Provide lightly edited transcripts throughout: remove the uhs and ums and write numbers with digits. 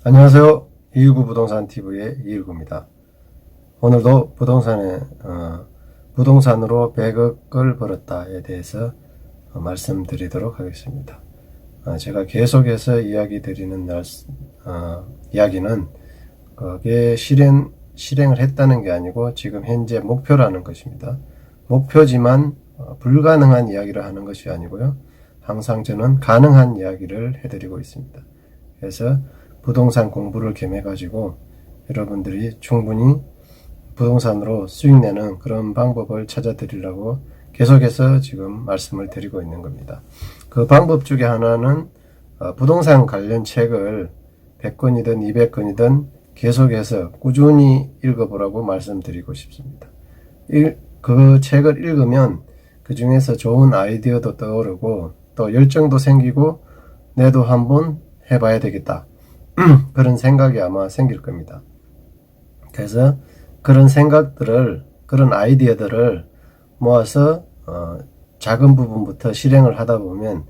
안녕하세요. 이일구 부동산 TV의 이일구입니다. 오늘도 부동산으로 100억을 벌었다에 대해서 말씀드리도록 하겠습니다. 제가 계속해서 이야기 드리는 이야기는 그게 실행을 했다는 게 아니고 지금 현재 목표라는 것입니다. 목표지만 불가능한 이야기를 하는 것이 아니고요. 항상 저는 가능한 이야기를 해드리고 있습니다. 그래서 부동산 공부를 겸해 가지고 여러분들이 충분히 부동산으로 수익 내는 그런 방법을 찾아 드리려고 계속해서 지금 말씀을 드리고 있는 겁니다. 그 방법 중에 하나는 부동산 관련 책을 100권이든 200권이든 계속해서 꾸준히 읽어보라고 말씀드리고 싶습니다. 그 책을 읽으면 그 중에서 좋은 아이디어도 떠오르고 또 열정도 생기고 내도 한번 해봐야 되겠다. 그런 생각이 아마 생길 겁니다. 그래서 그런 생각들을, 그런 아이디어들을 모아서 작은 부분부터 실행을 하다 보면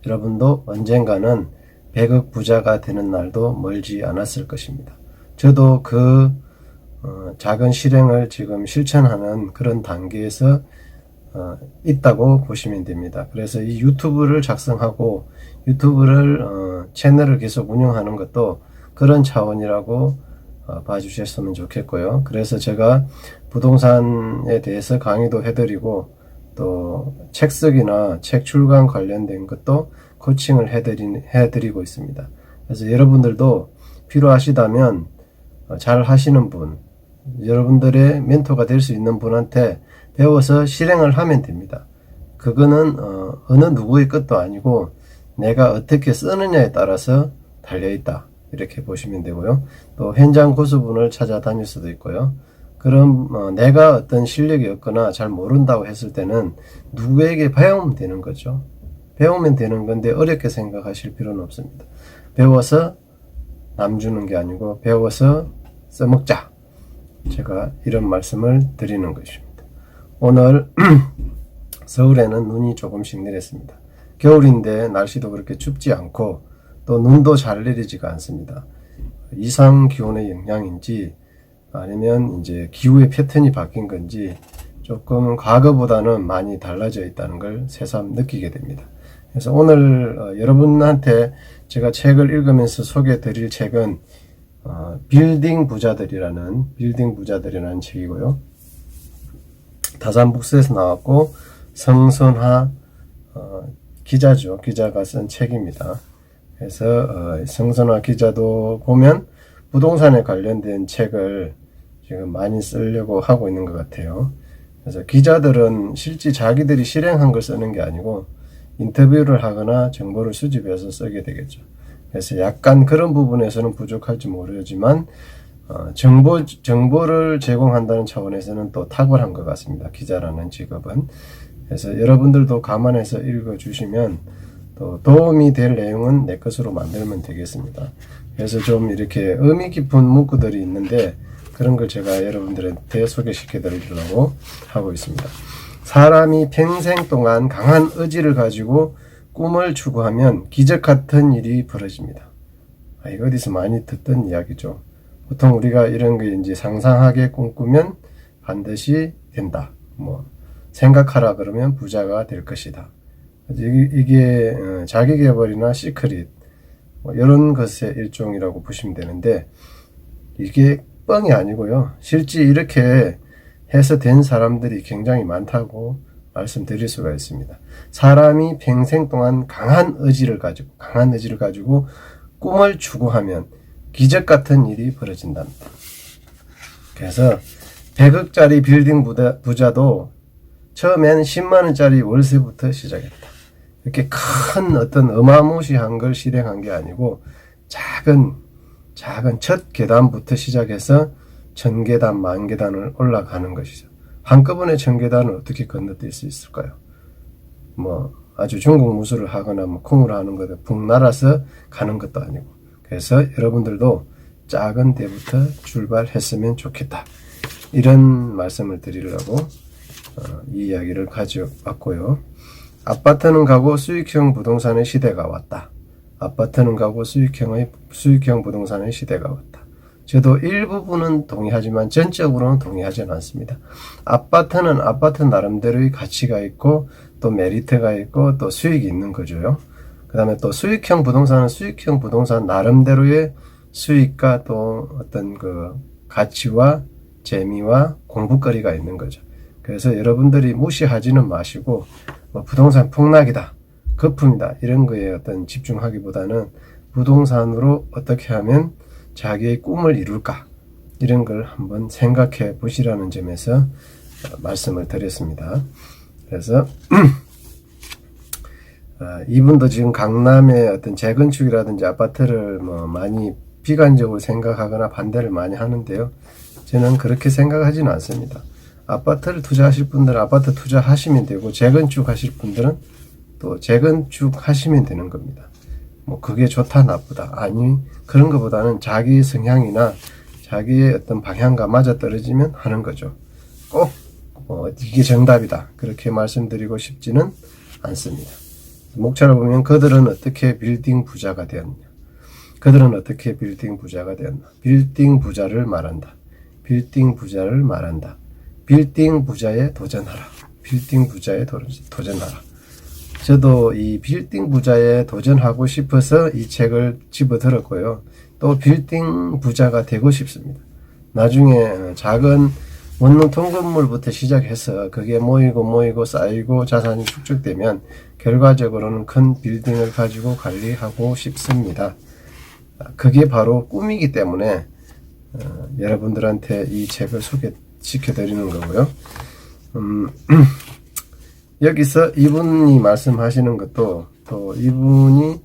여러분도 언젠가는 100억 부자가 되는 날도 멀지 않았을 것입니다. 저도 그 작은 실행을 지금 실천하는 그런 단계에서 있다고 보시면 됩니다. 그래서 이 유튜브를 작성하고 유튜브를 채널을 계속 운영하는 것도 그런 차원이라고 봐주셨으면 좋겠고요. 그래서 제가 부동산에 대해서 강의도 해드리고 또 책쓰기나 책 출간 관련된 것도 코칭을 해드리고 있습니다. 그래서 여러분들도 필요하시다면 잘 하시는 분, 여러분들의 멘토가 될 수 있는 분한테 배워서 실행을 하면 됩니다. 그거는 어느 누구의 것도 아니고 내가 어떻게 쓰느냐에 따라서 달려있다, 이렇게 보시면 되고요. 또 현장 고수분을 찾아다닐 수도 있고요. 그럼 내가 어떤 실력이 없거나 잘 모른다고 했을 때는 누구에게 배우면 되는 거죠. 배우면 되는 건데 어렵게 생각하실 필요는 없습니다. 배워서 남 주는 게 아니고 배워서 써먹자, 제가 이런 말씀을 드리는 것입니다. 오늘 서울에는 눈이 조금씩 내렸습니다. 겨울인데 날씨도 그렇게 춥지 않고 또 눈도 잘 내리지가 않습니다. 이상 기온의 영향인지 아니면 이제 기후의 패턴이 바뀐 건지 조금 과거보다는 많이 달라져 있다는 걸 새삼 느끼게 됩니다. 그래서 오늘 여러분한테 제가 책을 읽으면서 소개해 드릴 책은 빌딩 부자들이라는 책이고요. 다산북스에서 나왔고 성선화 기자죠. 기자가 쓴 책입니다. 그래서 성선화 기자도 보면 부동산에 관련된 책을 지금 많이 쓰려고 하고 있는 것 같아요. 그래서 기자들은 실제 자기들이 실행한 걸 쓰는 게 아니고 인터뷰를 하거나 정보를 수집해서 쓰게 되겠죠. 그래서 약간 그런 부분에서는 부족할지 모르지만 정보를 제공한다는 차원에서는 또 탁월한 것 같습니다. 기자라는 직업은. 그래서 여러분들도 감안해서 읽어주시면 또 도움이 될 내용은 내 것으로 만들면 되겠습니다. 그래서 좀 이렇게 의미 깊은 문구들이 있는데 그런 걸 제가 여러분들한테 소개시켜 드리려고 하고 있습니다. 사람이 평생 동안 강한 의지를 가지고 꿈을 추구하면 기적 같은 일이 벌어집니다. 이거 어디서 많이 듣던 이야기죠. 보통 우리가 이런 거 이제 상상하게 꿈꾸면 반드시 된다. 생각하라 그러면 부자가 될 것이다. 이게 자기계발이나 시크릿 이런 것의 일종이라고 보시면 되는데 이게 뻥이 아니고요. 실제 이렇게 해서 된 사람들이 굉장히 많다고 말씀드릴 수가 있습니다. 사람이 평생 동안 강한 의지를 가지고 꿈을 추구하면 기적 같은 일이 벌어진답니다. 그래서 100억짜리 빌딩 부자도 처음엔 10만원짜리 월세부터 시작했다. 이렇게 큰 어떤 어마무시한 걸 실행한 게 아니고 작은 첫 계단부터 시작해서 1000계단, 10,000계단을 올라가는 것이죠. 한꺼번에 1000계단을 어떻게 건너뛸 수 있을까요? 아주 중국 무술을 하거나 콩을 하는 것도 붕 날아서 가는 것도 아니고. 그래서 여러분들도 작은 데부터 출발했으면 좋겠다. 이런 말씀을 드리려고 이 이야기를 가져왔고요. 아파트는 가고 수익형 부동산의 시대가 왔다. 아파트는 가고 수익형 부동산의 시대가 왔다. 저도 일부분은 동의하지만 전적으로는 동의하지는 않습니다. 아파트는 아파트 나름대로의 가치가 있고 또 메리트가 있고 또 수익이 있는 거죠. 그 다음에 또 수익형 부동산은 수익형 부동산 나름대로의 수익과 또 어떤 그 가치와 재미와 공부거리가 있는 거죠. 그래서 여러분들이 무시하지는 마시고 뭐 부동산 폭락이다, 거품이다 이런 거에 어떤 집중하기보다는 부동산으로 어떻게 하면 자기의 꿈을 이룰까 이런 걸 한번 생각해 보시라는 점에서 말씀을 드렸습니다. 그래서 이분도 지금 강남의 어떤 재건축이라든지 아파트를 뭐 많이 비관적으로 생각하거나 반대를 많이 하는데요. 저는 그렇게 생각하지는 않습니다. 아파트를 투자하실 분들은 아파트 투자하시면 되고 재건축 하실 분들은 또 재건축 하시면 되는 겁니다. 뭐 그게 좋다 나쁘다 아니 그런 것보다는 자기 성향이나 자기의 어떤 방향과 맞아떨어지면 하는 거죠. 꼭 이게 정답이다 그렇게 말씀드리고 싶지는 않습니다. 목차를 보면 그들은 어떻게 빌딩 부자가 되었냐, 그들은 어떻게 빌딩 부자가 되었나, 빌딩 부자를 말한다, 빌딩 부자를 말한다, 빌딩 부자에 도전하라, 빌딩 부자에 도전하라. 저도 이 빌딩 부자에 도전하고 싶어서 이 책을 집어들었고요. 또 빌딩 부자가 되고 싶습니다. 나중에 작은 원룸 통건물부터 시작해서 그게 모이고 쌓이고 자산이 축적되면 결과적으로는 큰 빌딩을 가지고 관리하고 싶습니다. 그게 바로 꿈이기 때문에 여러분들한테 이 책을 소개시켜 드리는 거고요. 여기서 이분이 말씀하시는 것도 또 이분이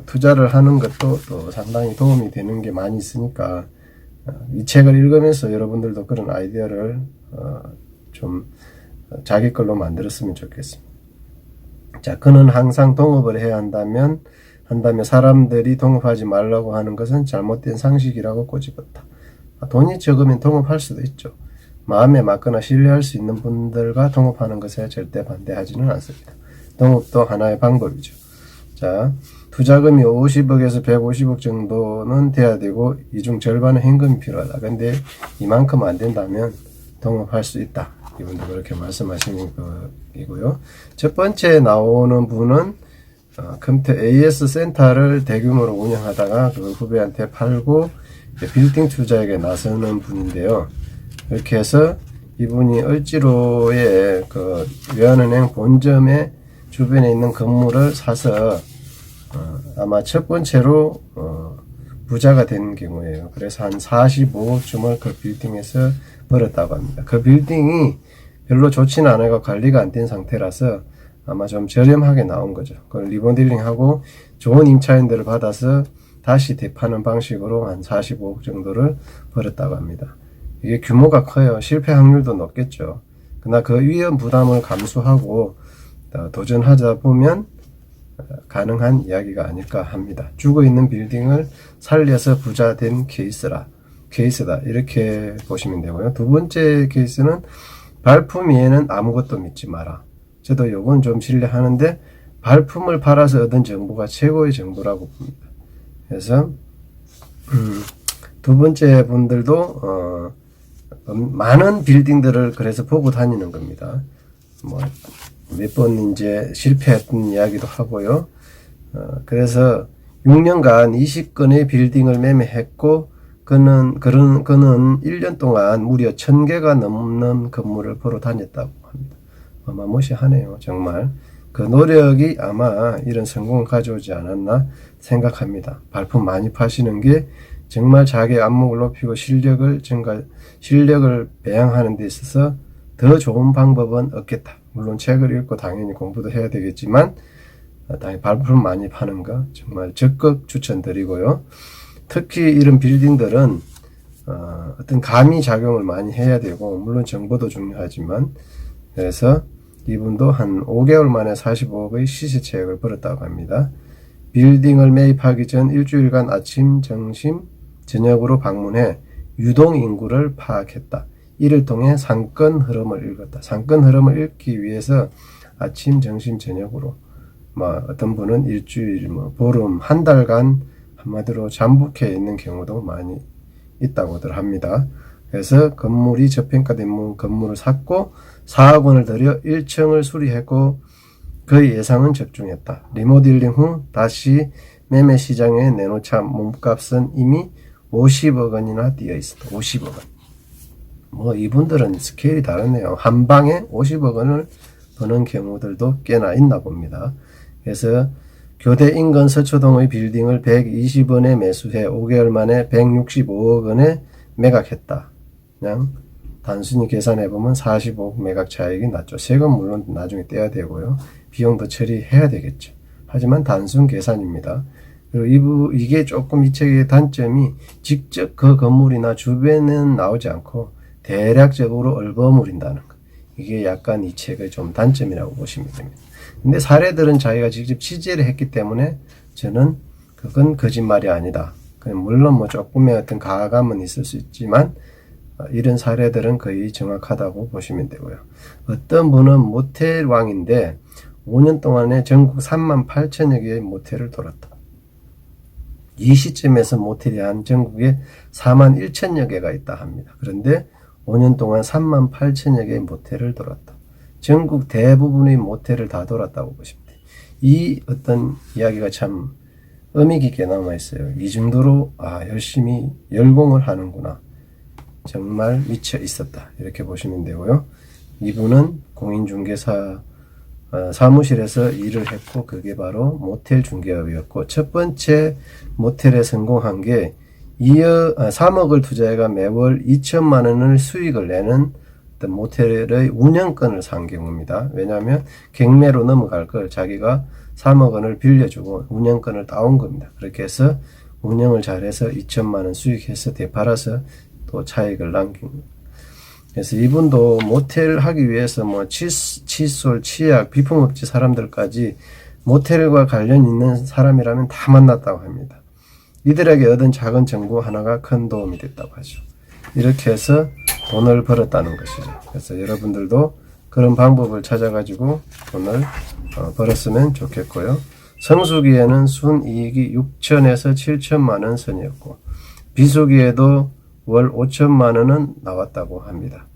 투자를 하는 것도 또 상당히 도움이 되는 게 많이 있으니까 이 책을 읽으면서 여러분들도 그런 아이디어를 좀 자기 걸로 만들었으면 좋겠습니다. 자, 그는 항상 동업을 해야 한다며 사람들이 동업하지 말라고 하는 것은 잘못된 상식이라고 꼬집었다. 돈이 적으면 동업할 수도 있죠. 마음에 맞거나 신뢰할 수 있는 분들과 동업하는 것에 절대 반대하지는 않습니다. 동업도 하나의 방법이죠. 자, 투자금이 50억에서 150억 정도는 돼야 되고 이 중 절반은 현금이 필요하다. 근데 이만큼 안 된다면 동업할 수 있다. 이분도 그렇게 말씀하시는 거이고요. 첫 번째 나오는 분은 컴퓨터 AS 센터를 대규모로 운영하다가 그 후배한테 팔고 빌딩 투자에게 나서는 분인데요. 이렇게 해서 이분이 을지로의 그 외환은행 본점의 주변에 있는 건물을 사서 아마 첫 번째로 부자가 된 경우예요. 그래서 한 45억쯤을 그 빌딩에서 벌었다고 합니다. 그 빌딩이 별로 좋지는 않아요. 관리가 안 된 상태라서 아마 좀 저렴하게 나온 거죠. 그걸 리모델링하고 좋은 임차인들을 받아서 다시 되파는 방식으로 한 45억 정도를 벌었다고 합니다. 이게 규모가 커요. 실패 확률도 높겠죠. 그러나 그 위험 부담을 감수하고 도전하다 보면 가능한 이야기가 아닐까 합니다. 죽어있는 빌딩을 살려서 부자 된 케이스다. 이렇게 보시면 되고요. 두 번째 케이스는 발품 외에는 아무것도 믿지 마라. 저도 요건 좀 신뢰하는데 발품을 팔아서 얻은 정보가 최고의 정보라고 봅니다. 그래서 두 번째 분들도 많은 빌딩들을 그래서 보고 다니는 겁니다. 뭐 몇 번 이제 실패했던 이야기도 하고요. 그래서 6년간 20건의 빌딩을 매매했고 그는 1년 동안 무려 1000개가 넘는 건물을 보러 다녔다고 합니다. 어마무시하네요. 정말 그 노력이 아마 이런 성공을 가져오지 않았나 생각합니다. 발품 많이 파시는 게 정말 자기의 안목을 높이고 실력을 배양하는 데 있어서 더 좋은 방법은 없겠다. 물론 책을 읽고 당연히 공부도 해야 되겠지만 당연히 발품 많이 파는 거 정말 적극 추천드리고요. 특히 이런 빌딩들은 어떤 감이 작용을 많이 해야 되고 물론 정보도 중요하지만 그래서 이분도 한 5개월 만에 45억의 시세차익을 벌었다고 합니다. 빌딩을 매입하기 전 일주일간 아침, 점심, 저녁으로 방문해 유동 인구를 파악했다. 이를 통해 상권 흐름을 읽었다. 상권 흐름을 읽기 위해서 아침, 점심, 저녁으로 뭐 어떤 분은 일주일, 뭐 보름, 한 달간 한마디로 잠복해 있는 경우도 많이 있다고들 합니다. 그래서 건물이 저평가된 건물을 샀고 4억 원을 들여 1층을 수리했고 그 예상은 적중했다. 리모델링 후 다시 매매 시장에 내놓자 몸값은 이미 50억 원이나 뛰어 있었다. 50억 원. 뭐 이분들은 스케일이 다르네요. 한 방에 50억 원을 버는 경우들도 꽤나 있나 봅니다. 그래서 교대 인근 서초동의 빌딩을 120원에 매수해 5개월 만에 165억 원에 매각했다. 그냥 단순히 계산해보면 45억 매각 차익이 났죠. 세금 물론 나중에 떼야 되고요. 비용도 처리해야 되겠죠. 하지만 단순 계산입니다. 그리고 이게 조금 이 책의 단점이 직접 그 건물이나 주변에는 나오지 않고 대략적으로 얼버무린다는 것. 이게 약간 이 책의 좀 단점이라고 보시면 됩니다. 근데 사례들은 자기가 직접 취재를 했기 때문에 저는 그건 거짓말이 아니다. 물론 뭐 조금의 어떤 가감은 있을 수 있지만 이런 사례들은 거의 정확하다고 보시면 되고요. 어떤 분은 모텔 왕인데 5년 동안에 전국 38,000여 개의 모텔을 돌았다. 이 시점에서 모텔이 한 전국에 41,000여 개가 있다 합니다. 그런데 5년 동안 38,000여 개의 모텔을 돌았다. 전국 대부분의 모텔을 다 돌았다고 보시면 돼요. 이 어떤 이야기가 참 의미 깊게 남아있어요. 이 정도로 열심히 열공을 하는구나. 정말 미쳐 있었다. 이렇게 보시면 되고요. 이분은 공인중개사 사무실에서 일을 했고 그게 바로 모텔 중개업이었고 첫 번째 모텔에 성공한 게 3억을 투자해가 매월 2천만 원을 수익을 내는 어떤 모텔의 운영권을 산 경우입니다. 왜냐하면 경매로 넘어갈 걸 자기가 3억 원을 빌려주고 운영권을 따온 겁니다. 그렇게 해서 운영을 잘해서 2천만 원 수익해서 되팔아서 또 차익을 남긴 겁니다. 그래서 이분도 모텔 하기 위해서 뭐 칫솔, 치약, 비품업체 사람들까지 모텔과 관련 있는 사람이라면 다 만났다고 합니다. 이들에게 얻은 작은 정보 하나가 큰 도움이 됐다고 하죠. 이렇게 해서 돈을 벌었다는 것이죠. 그래서 여러분들도 그런 방법을 찾아가지고 돈을 벌었으면 좋겠고요. 성수기에는 순이익이 6천에서 7천만 원 선이었고 비수기에도 월 5천만 원은 나왔다고 합니다.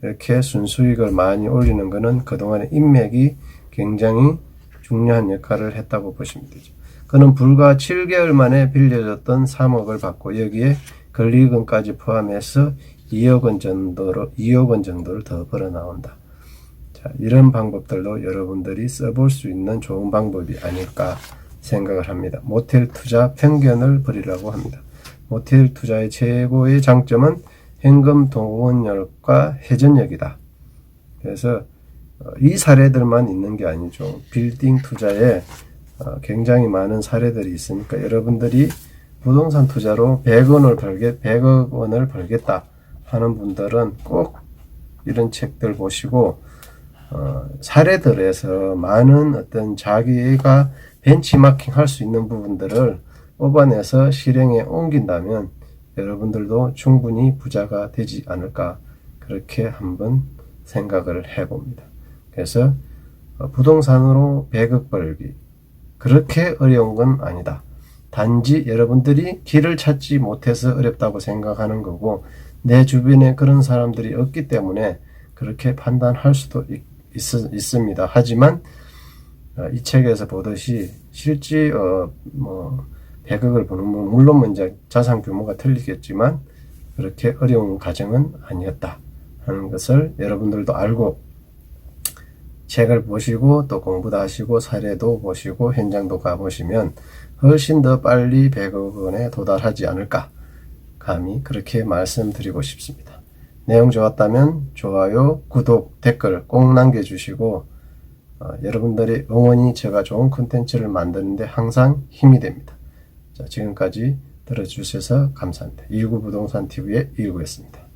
이렇게 순수익을 많이 올리는 것은 그동안의 인맥이 굉장히 중요한 역할을 했다고 보시면 되죠. 그는 불과 7개월 만에 빌려줬던 3억을 받고 여기에 권리금까지 포함해서 2억 원 정도를 더 벌어 나온다. 자, 이런 방법들도 여러분들이 써볼 수 있는 좋은 방법이 아닐까 생각을 합니다. 모텔 투자 편견을 버리라고 합니다. 모텔 투자의 최고의 장점은 현금 동원력과 회전력이다. 그래서 이 사례들만 있는 게 아니죠. 빌딩 투자에 굉장히 많은 사례들이 있으니까 여러분들이 부동산 투자로 100억 원을 벌겠다 하는 분들은 꼭 이런 책들 보시고 사례들에서 많은 어떤 자기가 벤치마킹 할 수 있는 부분들을 뽑아내서 실행에 옮긴다면 여러분들도 충분히 부자가 되지 않을까 그렇게 한번 생각을 해봅니다. 그래서 부동산으로 100억 벌기 그렇게 어려운 건 아니다. 단지 여러분들이 길을 찾지 못해서 어렵다고 생각하는 거고 내 주변에 그런 사람들이 없기 때문에 그렇게 판단할 수도 있습니다. 하지만 이 책에서 보듯이 실제 100억을 버는 물론 먼저 자산 규모가 틀리겠지만 그렇게 어려운 과정은 아니었다 하는 것을 여러분들도 알고 책을 보시고 또 공부도 하시고 사례도 보시고 현장도 가보시면 훨씬 더 빨리 100억 원에 도달하지 않을까 감히 그렇게 말씀드리고 싶습니다. 내용 좋았다면 좋아요, 구독, 댓글 꼭 남겨주시고 여러분들의 응원이 제가 좋은 콘텐츠를 만드는데 항상 힘이 됩니다. 자, 지금까지 들어주셔서 감사합니다. 29부동산TV의 29였습니다.